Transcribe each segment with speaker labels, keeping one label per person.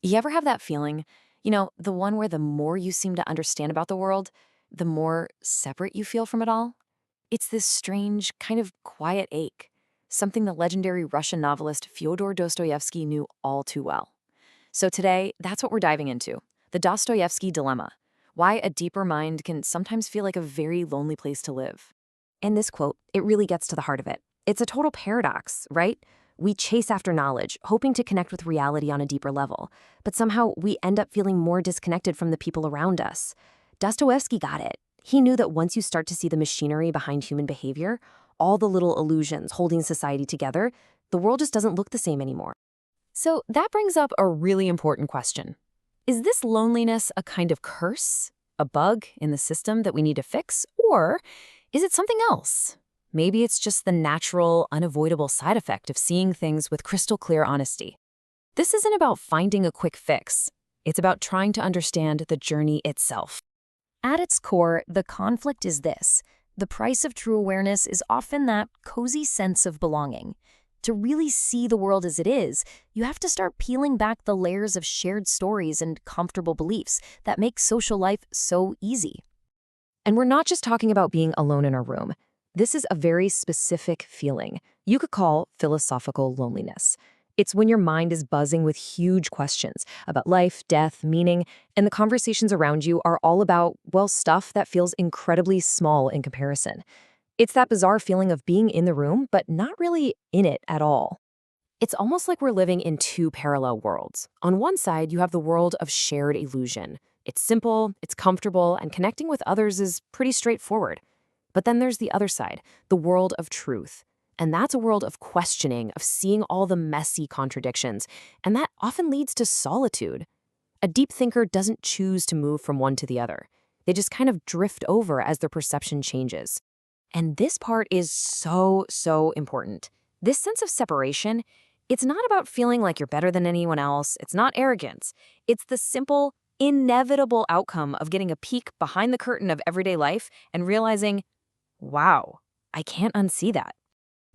Speaker 1: You ever have that feeling? The one where the more you seem to understand about the world, the more separate you feel from it all? It's this strange, kind of quiet ache, something the legendary Russian novelist Fyodor Dostoevsky knew all too well. So today, that's what we're diving into, the Dostoevsky dilemma, why a deeper mind can sometimes feel like a very lonely place to live. In this quote, it really gets to the heart of it. It's a total paradox, right? We chase after knowledge, hoping to connect with reality on a deeper level, but somehow we end up feeling more disconnected from the people around us. Dostoevsky got it. He knew that once you start to see the machinery behind human behavior, all the little illusions holding society together, the world just doesn't look the same anymore. So that brings up a really important question. Is this loneliness a kind of curse, a bug in the system that we need to fix, or is it something else? Maybe it's just the natural, unavoidable side effect of seeing things with crystal clear honesty. This isn't about finding a quick fix. It's about trying to understand the journey itself.
Speaker 2: At its core, the conflict is this. The price of true awareness is often that cozy sense of belonging. To really see the world as it is, you have to start peeling back the layers of shared stories and comfortable beliefs that make social life so easy.
Speaker 1: And we're not just talking about being alone in a room. This is a very specific feeling you could call philosophical loneliness. It's when your mind is buzzing with huge questions about life, death, meaning, and the conversations around you are all about, well, stuff that feels incredibly small in comparison. It's that bizarre feeling of being in the room, but not really in it at all. It's almost like we're living in two parallel worlds. On one side, you have the world of shared illusion. It's simple, it's comfortable, and connecting with others is pretty straightforward. But then there's the other side, the world of truth. And that's a world of questioning, of seeing all the messy contradictions, and that often leads to solitude. A deep thinker doesn't choose to move from one to the other. They just kind of drift over as their perception changes. And this part is so important. This sense of separation, it's not about feeling like you're better than anyone else. It's not arrogance. It's the simple, inevitable outcome of getting a peek behind the curtain of everyday life and realizing, wow, I can't unsee that.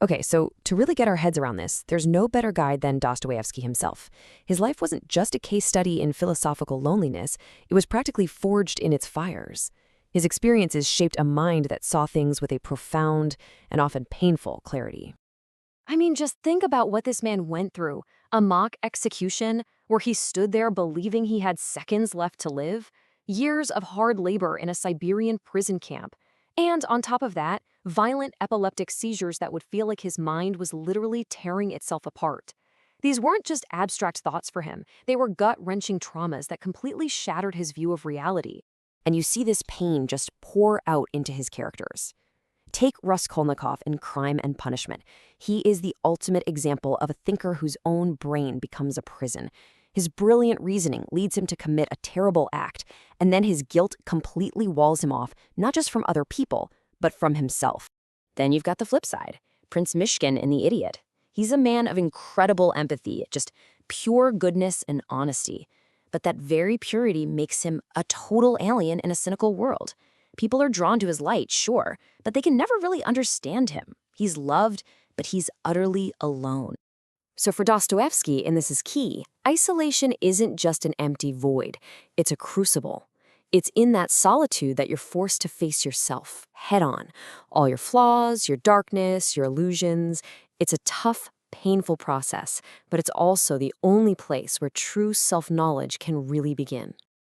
Speaker 1: Okay, so to really get our heads around this, there's no better guide than Dostoevsky himself. His life wasn't just a case study in philosophical loneliness, it was practically forged in its fires. His experiences shaped a mind that saw things with a profound and often painful clarity. I mean, just think about what this man went through. A mock execution where he stood there believing he had seconds left to live. Years of hard labor in a Siberian prison camp. And on top of that, violent epileptic seizures that would feel like his mind was literally tearing itself apart. These weren't just abstract thoughts for him. They were gut-wrenching traumas that completely shattered his view of reality. And you see this pain just pour out into his characters. Take Raskolnikov in Crime and Punishment. He is the ultimate example of a thinker whose own brain becomes a prison. His brilliant reasoning leads him to commit a terrible act, and then his guilt completely walls him off, not just from other people, but from himself. Then you've got the flip side, Prince Myshkin in The Idiot. He's a man of incredible empathy, just pure goodness and honesty. But that very purity makes him a total alien in a cynical world. People are drawn to his light, sure, but they can never really understand him. He's loved, but he's utterly alone. So for Dostoevsky, and this is key, isolation isn't just an empty void. It's a crucible. It's in that solitude that you're forced to face yourself head on. All your flaws, your darkness, your illusions. It's a tough, painful process, but it's also the only place where true self-knowledge can really begin.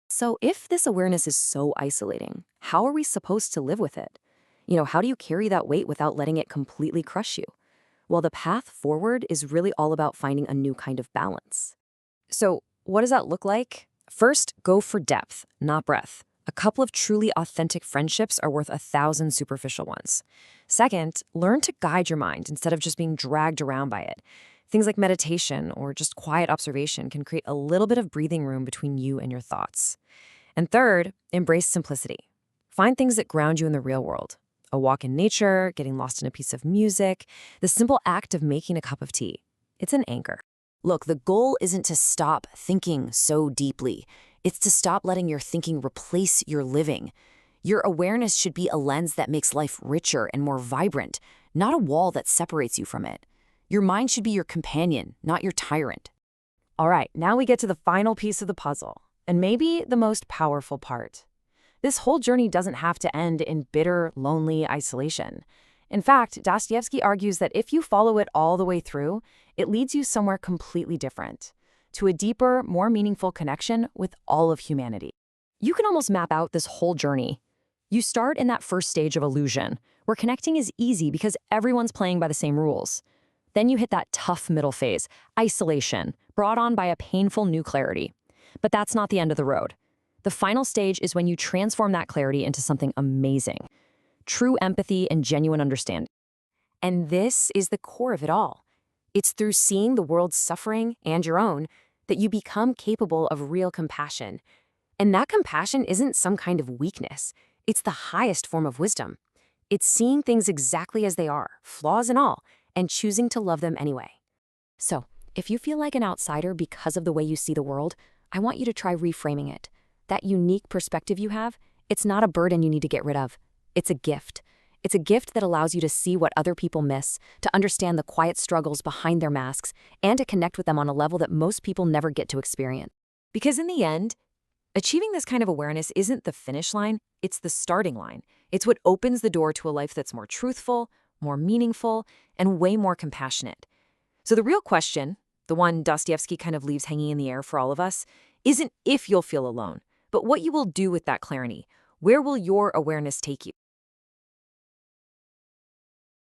Speaker 1: So if this awareness is so isolating, how are we supposed to live with it? How do you carry that weight without letting it completely crush you? Well, the path forward is really all about finding a new kind of balance. So what does that look like? First, go for depth, not breadth. A couple of truly authentic friendships are worth 1,000 superficial ones. Second, learn to guide your mind instead of just being dragged around by it. Things like meditation or just quiet observation can create a little bit of breathing room between you and your thoughts. And third, embrace simplicity. Find things that ground you in the real world. A walk in nature, getting lost in a piece of music, the simple act of making a cup of tea. It's an anchor. Look, the goal isn't to stop thinking so deeply. It's to stop letting your thinking replace your living. Your awareness should be a lens that makes life richer and more vibrant, not a wall that separates you from it. Your mind should be your companion, not your tyrant. All right, now we get to the final piece of the puzzle, and maybe the most powerful part. This whole journey doesn't have to end in bitter, lonely isolation. In fact, Dostoevsky argues that if you follow it all the way through, it leads you somewhere completely different, to a deeper, more meaningful connection with all of humanity. You can almost map out this whole journey. You start in that first stage of illusion, where connecting is easy because everyone's playing by the same rules. Then you hit that tough middle phase, isolation, brought on by a painful new clarity. But that's not the end of the road. The final stage is when you transform that clarity into something amazing. True empathy and genuine understanding. And this is the core of it all. It's through seeing the world's suffering and your own that you become capable of real compassion. And that compassion isn't some kind of weakness. It's the highest form of wisdom. It's seeing things exactly as they are, flaws and all, and choosing to love them anyway. So, if you feel like an outsider because of the way you see the world, I want you to try reframing it. That unique perspective you have, it's not a burden you need to get rid of. It's a gift. It's a gift that allows you to see what other people miss, to understand the quiet struggles behind their masks, and to connect with them on a level that most people never get to experience. Because in the end, achieving this kind of awareness isn't the finish line, it's the starting line. It's what opens the door to a life that's more truthful, more meaningful, and way more compassionate. So the real question, the one Dostoevsky kind of leaves hanging in the air for all of us, isn't if you'll feel alone, but what you will do with that clarity. Where will your awareness take you?